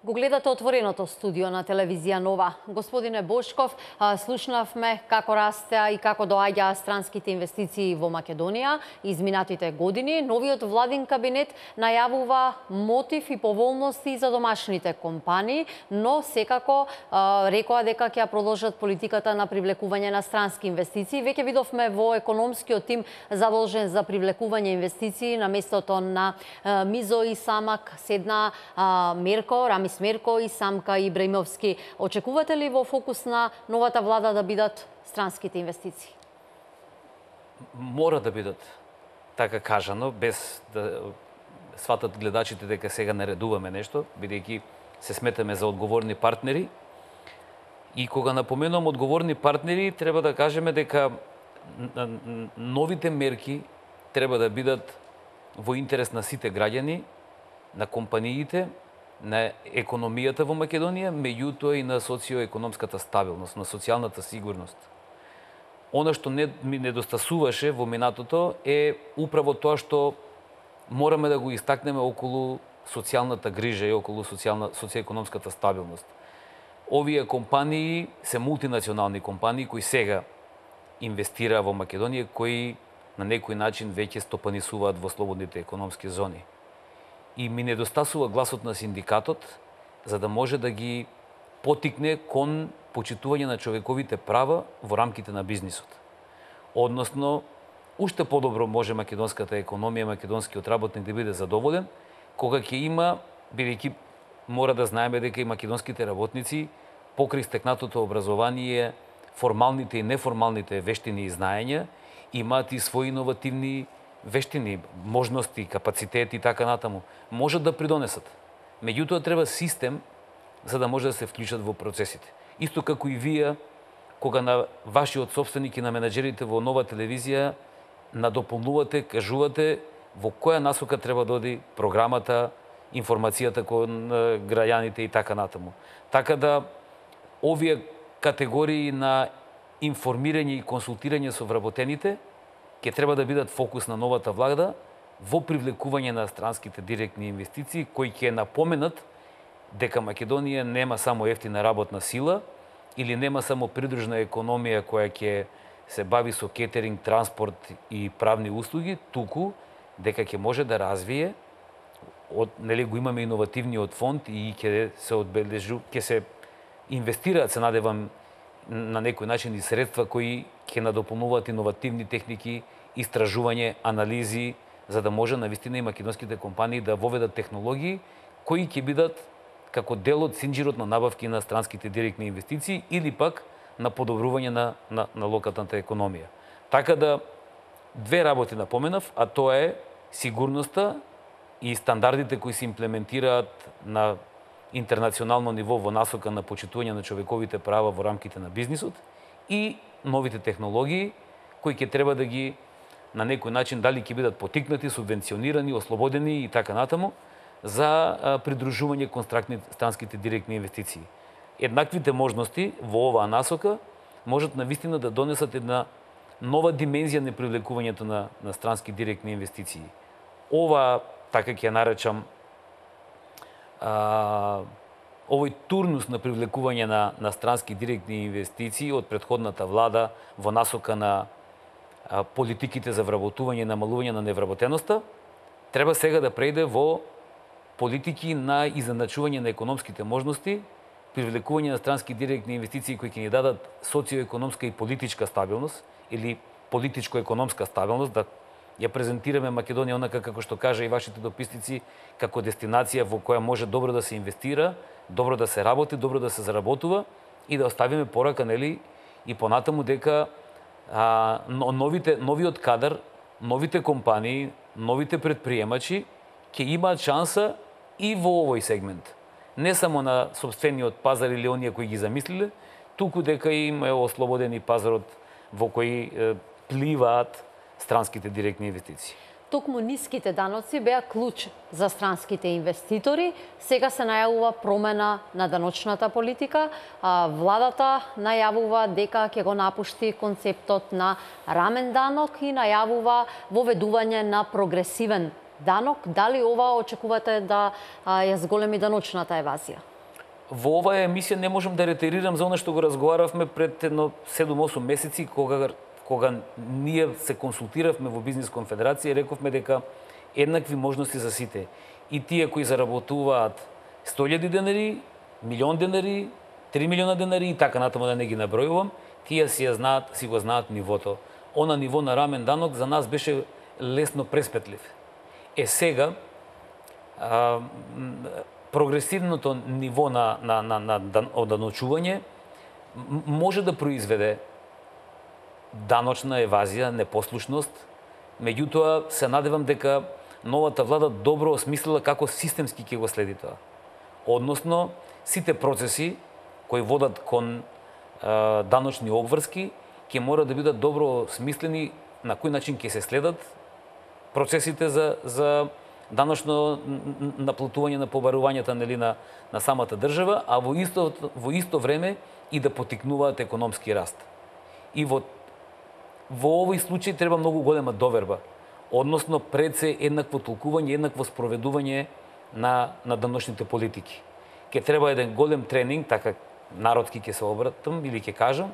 Го гледате отвореното студио на телевизија Нова. Господине Бошков, слушнавме како растеа и како доаѓаа странските инвестиции во Македонија изминатите години. Новиот владин кабинет најавува мотив и поволности за домашните компании, но секако рекоа дека ќе продолжат политиката на привлекување на странски инвестиции. Веќе видовме во економскиот тим задолжен за привлекување инвестиции на местото на Мизо и Самак седна Мерко, Рамис Мерко и Самка Ибраимовски. Очекувате ли во фокус на новата влада да бидат странските инвестиции? Мора да бидат, така кажано, без да сватат гледачите дека сега наредуваме нешто, бидејќи се сметаме за одговорни партнери. И кога напоменувам одговорни партнери, треба да кажеме дека новите мерки треба да бидат во интерес на сите граѓани, на компаниите, на економијата во Македонија, меѓутоа и на социоекономската стабилност, на социјалната сигурност. Она што ми недостасуваше во минатото е управо тоа што мораме да го истакнеме околу социјалната грижа и околу социјекономската стабилност. Овие компании се мултинационални компании кои сега инвестираа во Македонија, кои на некој начин веќе стопанисуваат во слободните економски зони. И ми недостасува гласот на синдикатот за да може да ги потикне кон почитување на човековите права во рамките на бизнисот. Односно, уште подобро може македонската економија, македонскиот работник да биде задоволен, кога ќе има, бидејќи мора да знаеме дека и македонските работници покрај стекнатото образование, формалните и неформалните вештини и знаења, имаат и своји иновативни вештини, можности, капацитети и така натаму, можат да придонесат. Меѓутоа треба систем за да може да се вклучат во процесите. Исто како и вие, кога на вашиот собственик и на менаџерите во Нова телевизија надополнувате, кажувате во која насока треба да оди програмата, информацијата кон граѓаните и така натаму. Така да овие категории на информирање и консултирање со вработените ќе треба да бидат фокус на новата влада во привлекување на странските директни инвестиции, кои ќе напоменат дека Македонија нема само ефтина работна сила или нема само придружна економија која ќе се бави со кетеринг, транспорт и правни услуги, туку дека ќе може да развие, го имаме иновативниот фонд и ќе се инвестираат, се надевам, на некој начин и средства кои ќе надополнуваат иновативни техники, истражување, анализи, за да може навистина и македонските компании да воведат технологии кои ќе бидат како дел од синџирот на набавки на странските директни инвестиции или пак на подобрување на локалната економија. Така да две работи напоменав, а тоа е сигурноста и стандардите кои се имплементираат на интернационално ниво во насока на почитување на човековите права во рамките на бизнисот и новите технологии кои ќе треба да ги на некој начин дали ќе бидат потикнати, субвенционирани, ослободени и така натаму за придружување кон странските директни инвестиции. Еднаквите можности во оваа насока можат навистина да донесат една нова димензија на привлекувањето на странски директни инвестиции. Ова, така ќе наречам, овој турнус на привлекување на странски директни инвестиции од претходната влада во насока на политиките за вработување и намалување на невработеноста, треба сега да прејде во политики на изначување на економските можности, привлекување на странски директни инвестиции кои ќе ни дадат социоекономска и политичка стабилност или политичко-економска стабилност, да ја презентираме Македонија онака како што кажа и вашите дописници, како дестинација во која може добро да се инвестира, добро да се работи, добро да се заработува и да оставиме порака, нели, и понатаму дека новиот кадар, новите компании, новите предприемачи ќе имаат шанса и во овој сегмент. Не само на собствениот пазар или оние кои ги замислиле, туку дека им е ослободен и пазарот во кој пливаат странските директни инвестиции. Токму ниските даноци беа клуч за странските инвеститори. Сега се најавува промена на даночната политика. Владата најавува дека ќе го напушти концептот на рамен данок и најавува воведување на прогресивен данок. Дали ова очекувате да ја зголеми даночната евазија? Во оваа емисија не можам да ретерирам за она што го разговаравме пред едно 7-8 месеци, кога ние се консултиравме во Бизнес конфедерација и рековме дека еднакви можности за сите. И тие кои заработуваат 100.000 денари, милион денари, 3 милиона денари и така натаму да не ги набројувам, тие си го знаат нивото. Она ниво на рамен данок за нас беше лесно преспетлив. Сега прогресивното ниво на оданочување може да произведе даночна евазија, непослушност, меѓутоа се надевам дека новата влада добро осмислила како системски ќе го следи тоа. Односно, сите процеси кои водат кон даночни обврски ќе мора да бидат добро смислени на кој начин ќе се следат процесите за даночно наплатување на побарувањата на самата држава, а во исто време и да потикнуваат економски раст. И во овој случај треба многу голема доверба, односно пред се еднакво толкување, еднакво спроведување на даночните политики. Ке треба еден голем тренинг, така народски ќе се обратам или ќе кажам,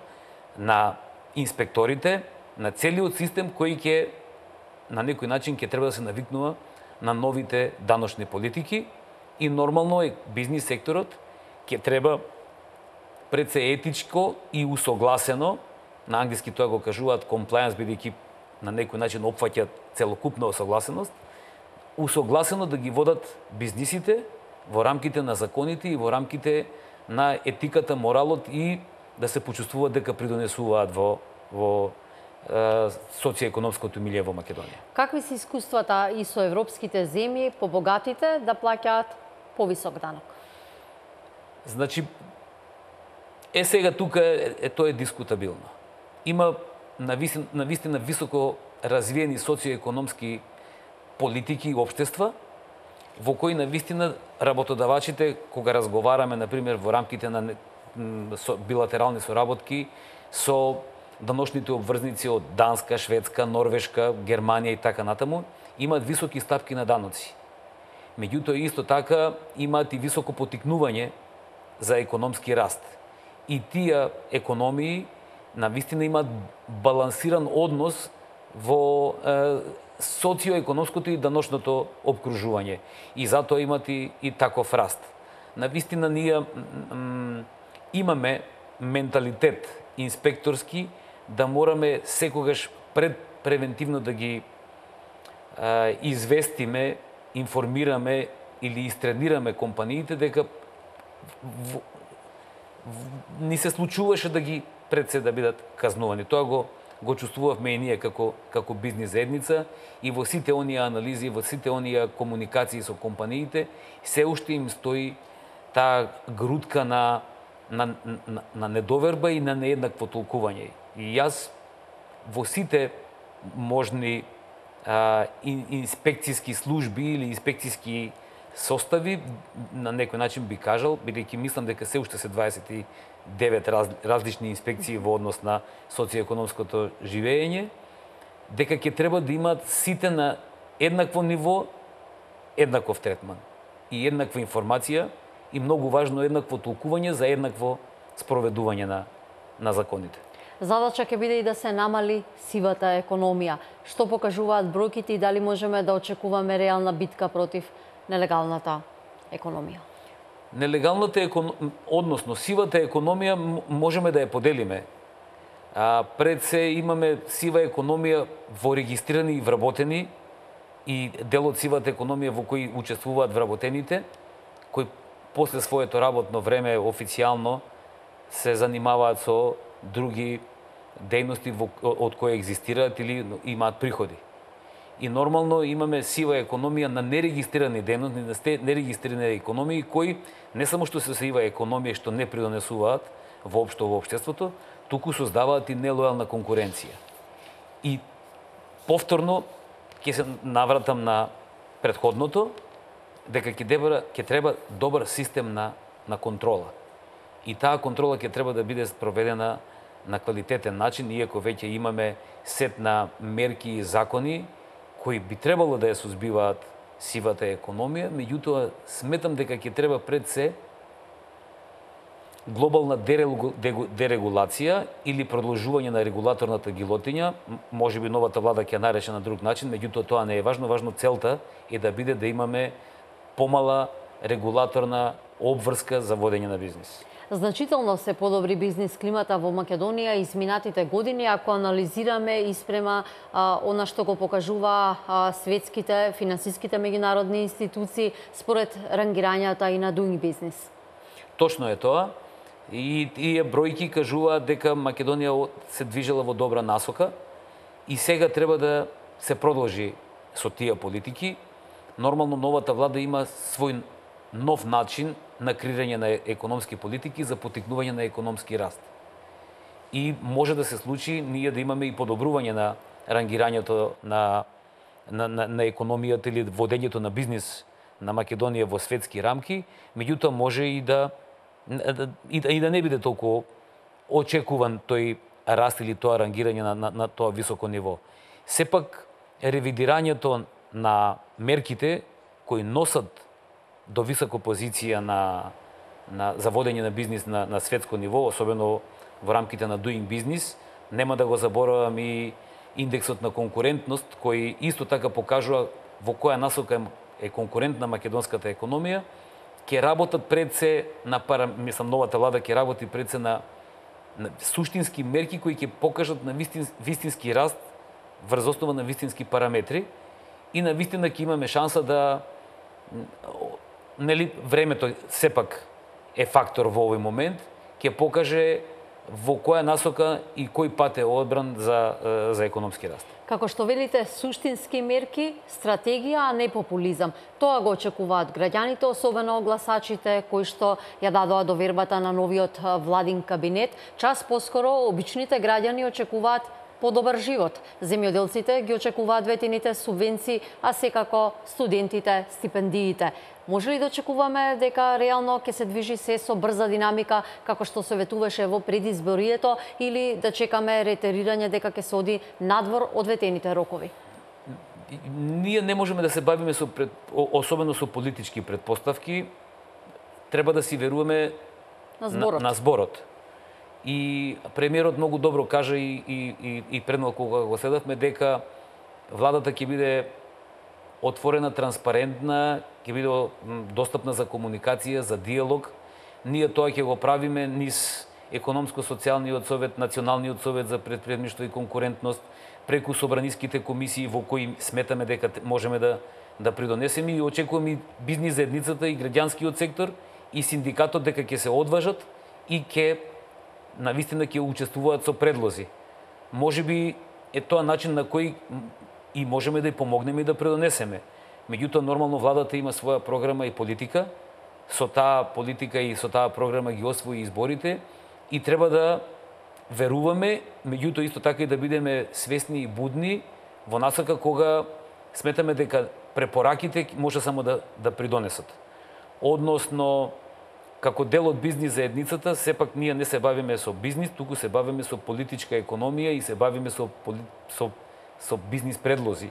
на инспекторите, на целиот систем кој ќе на некој начин ќе треба да се навикнува на новите даночни политики и нормално е бизнис секторот ќе треба пред се етичко и усогласено, на англиски тоа го кажуваат compliance, бидејќи на некој начин опфаќаат целокупна усогласеност, усогласено да ги водат бизнисите во рамките на законите и во рамките на етиката, моралот и да се почувствуваат дека придонесуваат во социјоекономското милје во Македонија. Какви се искуствата и со европските земји, побогатите, да плаќаат повисок данок? Значи, сега тука тоа е дискутабилно. Има навистина високо развиени социјоекономски политики и општества, во кои навистина работодавачите, кога разговараме, например, во рамките на билатерални соработки со даночните обврзници од Данска, Шведска, Норвешка, Германија и така натаму, имаат високи ставки на даноци. Меѓутоа, исто така, имаат и високо потикнување за економски раст. И тие економии навистина имаат балансиран однос во социјоекономското и даночното обкружување. И затоа имаат и таков раст. Навистина ние имаме менталитет инспекторски да мораме секогаш превентивно да ги известиме, информираме или истренираме компаниите дека ни се случуваше да ги пред се да бидат казнувани. Тоа го чувствувавме и ние како бизнис заедница и во сите оние анализи, во сите оние комуникации со компаниите, се уште им стои таа грудка на недоверба и на нееднакво толкување. И јас во сите можни инспекцијски служби или инспекцијски состави на некој начин би кажал, бидејќи мислам дека се уште се 29 различни инспекции во однос на социјоекономското живење, дека ќе треба да имаат сите на еднакво ниво, еднаков третман и еднаква информација и многу важно еднакво толкување за еднакво спроведување на законите. Задача ќе биде и да се намали сивата економија. Што покажуваат бројките и дали можеме да очекуваме реална битка против нелегалната економија? Нелегалната односно сивата економија можеме да ја поделиме. Пред се имаме сива економија во регистрирани и вработени и дел од сивата економија во кои учествуваат вработените, кои после своето работно време официјално се занимаваат со други дејности од кои екзистираат или имаат приходи. И нормално имаме сива економија на нерегистрирани дејности, на нерегистрирани економии кои не само што се сива економија што не придонесуваат воопшто во општеството, туку создаваат и нелојална конкуренција. И повторно ќе се навратам на претходното, дека ќе треба добар систем на контрола. И таа контрола ќе треба да биде спроведена на квалитетен начин, иако веќе имаме сет на мерки и закони кои би требало да ја сузбиваат сивата економија, меѓутоа сметам дека ќе треба пред се глобална дерегулација или продолжување на регулаторната гилотиња. Можеби новата влада ќе нарече на друг начин, меѓутоа тоа не е важно. Важно целта е да биде да имаме помала регулаторна обврска за водење на бизнис. Значително се подобри бизнис климата во Македонија изминатите години, ако анализираме испрема она што го покажува светските финансиските меѓународни институции според рангирањата и на Doing Business. Точно е тоа. И тие бројки кажуваат дека Македонија се движела во добра насока и сега треба да се продолжи со тие политики. Нормално новата влада има свој нов начин на креирање на економски политики за потикнување на економски раст. И може да се случи ние да имаме и подобрување на рангирањето на економијата или водењето на бизнис на Македонија во светски рамки, меѓутоа може и да не биде толку очекуван тој раст или тоа рангирање на тоа високо ниво. Сепак ревидирањето на мерките кои носат до висока позиција за водење на бизнис на светско ниво, особено во рамките на Doing Business, нема да го заборавам и индексот на конкурентност, кој исто така покажува во која насока е конкурентна македонската економија, ќе работат пред се новата влада ќе работи пред се на суштински мерки кои ќе покажат на вистински раст врз основа на вистински параметри и на вистина ќе имаме шанса да времето сепак е фактор во овој момент, ќе покаже во која насока и кој пат е одбран за економски раст. Како што велите, суштински мерки, стратегија, а не популизам. Тоа го очекуваат граѓаните, особено гласачите кои што ја дадоа довербата на новиот владин кабинет. Час поскоро обичните граѓани очекуваат подобар живот. Земјоделците ги очекуваат ветените субвенции, а секако студентите стипендиите. Може ли да очекуваме дека реално ќе се движи се со брза динамика, како што се ветуваше во предизборието, или да чекаме ретерирање дека ќе се оди надвор од ветените рокови? Ние не можеме да се бавиме особено со политички предпоставки. Треба да си веруваме на зборот. И премиерот многу добро кажа и предмалку кога го следавме дека владата ќе биде отворена, транспарентна, ќе биде достапна за комуникација, за диалог. Ние тоа ќе го правиме низ економско-социјалниот совет, националниот совет за претприемништво и конкурентност, преку собраниските комисии во кои сметаме дека можеме да придонесеме и очекуваме и бизнис заедницата и граѓанскиот сектор и синдикатот дека ќе се одважат и навистина ќе учествуваат со предлози. Можеби е тоа начин на кој и можеме да ја помогнеме и да придонесеме. Меѓутоа, нормално владата има своја програма и политика. Со таа политика и со таа програма ги освои изборите и треба да веруваме, меѓутоа исто така и да бидеме свесни и будни во насока кога сметаме дека препораките може само да придонесат. Односно, како дел од бизнис заедницата, сепак ние не се бавиме со бизнис, туку се бавиме со политичка економија и се бавиме со бизнис предлози,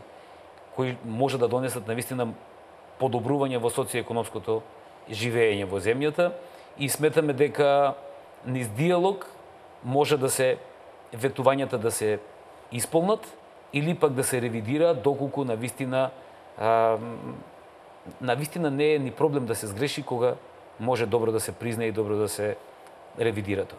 кои може да донесат навистина подобрување во социјекономското живење во земјата и сметаме дека низ диалог може да се ветувањата да се исполнат или пак да се ревидираат доколку навистина не е ни проблем да се сгреши кога може добро да се признае и добро да се ревидира тоа.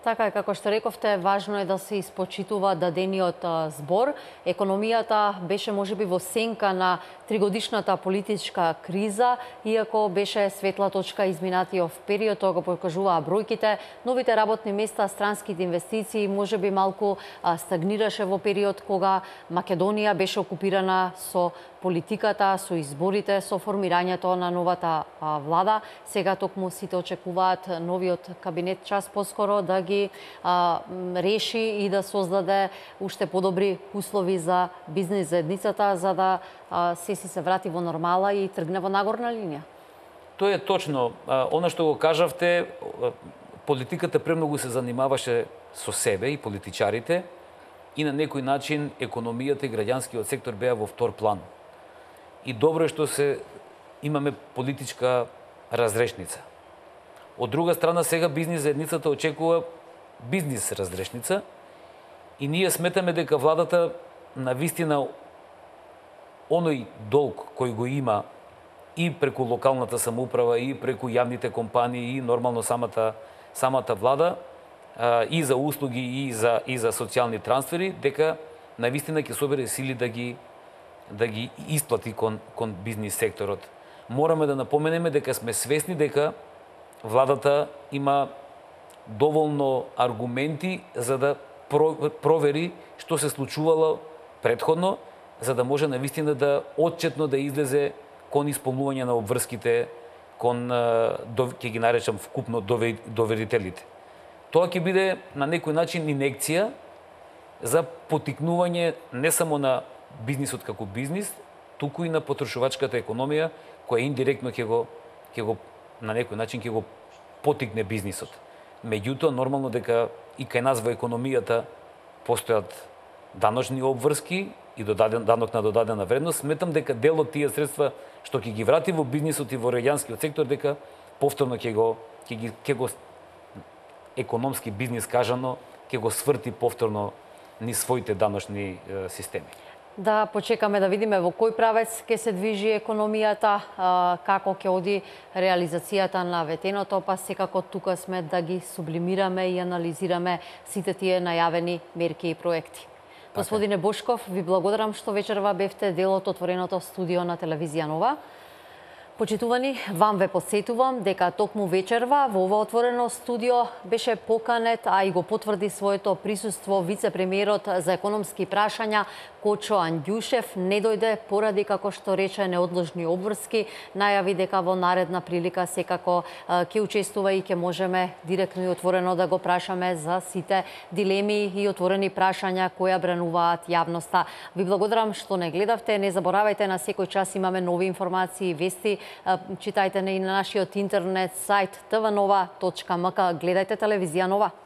Така е, како што рековте, важно е да се испочитува дадениот збор. Економијата беше можеби во сенка на тригодишната политичка криза, иако беше светла точка изминатиот период, тоа го покажуваа бројките. Новите работни места, странските инвестиции можеби малку стагнираше во период кога Македонија беше окупирана со политиката, со изборите, со формирањето на новата влада. Сега токму сите очекуваат новиот кабинет час поскоро да ги реши и да создаде уште подобри услови за бизнис заедницата, за да се врати во нормала и тргне во нагорна линија. Тоа е точно. Она што го кажавте, политиката премногу се занимаваше со себе и политичарите и на некој начин економијата и граѓанскиот сектор беа во втор план. И добро е што имаме политичка разрешница. Од друга страна, сега бизнис заедницата очекува бизнис разрешница и ние сметаме дека владата навистина оној долг кој го има и преку локалната самоуправа, и преку јавните компании, и нормално самата влада, и за услуги, и за социјални трансфери, дека навистина ќе собере сили да ги исплати кон бизнис секторот. Мораме да напоменеме дека сме свесни дека владата има доволно аргументи за да провери што се случувало претходно, за да може навистина да отчетно да излезе кон исполнување на обврските, кон, ќе ги наречам вкупно, доверителите. Тоа ќе биде на некој начин инекција за потикнување не само на бизнисот како бизнис, туку и на потрошувачката економија, која индиректно ќе го на некој начин ќе го потикне бизнисот. Меѓутоа, нормално дека и кај нас во економијата постојат даночни обврски и данок на додадена вредност. Сметам дека дел од тие средства што ќе ги врати во бизнисот и во граѓанскиот сектор, дека повторно ќе го економски бизнис кажано, ќе го сврти повторно низ своите даночни системи. Да почекаме да видиме во кој правец ќе се движи економијата, како ќе оди реализацијата на ветеното, па секако тука сме да ги сублимираме и анализираме сите тие најавени мерки и проекти. Господине Бошков, ви благодарам што вечерва бевте дел од отвореното студио на телевизија Нова. Почитувани, вам ве подсетувам дека токму вечерва во ова отворено студио беше поканет, а и го потврди своето присуство вице-премиерот за економски прашања Кочо Андјушев. Не дојде поради, како што рече, неодложни обврски. Најави дека во наредна прилика секако ќе учествува и ќе можеме директно и отворено да го прашаме за сите дилеми и отворени прашања кои брануваат јавноста. Ви благодарам што не гледавте. Не заборавајте, на секој час имаме нови информации и вести. Читајте и на нашиот интернет сајт tvnova.mk. Гледајте телевизија Нова.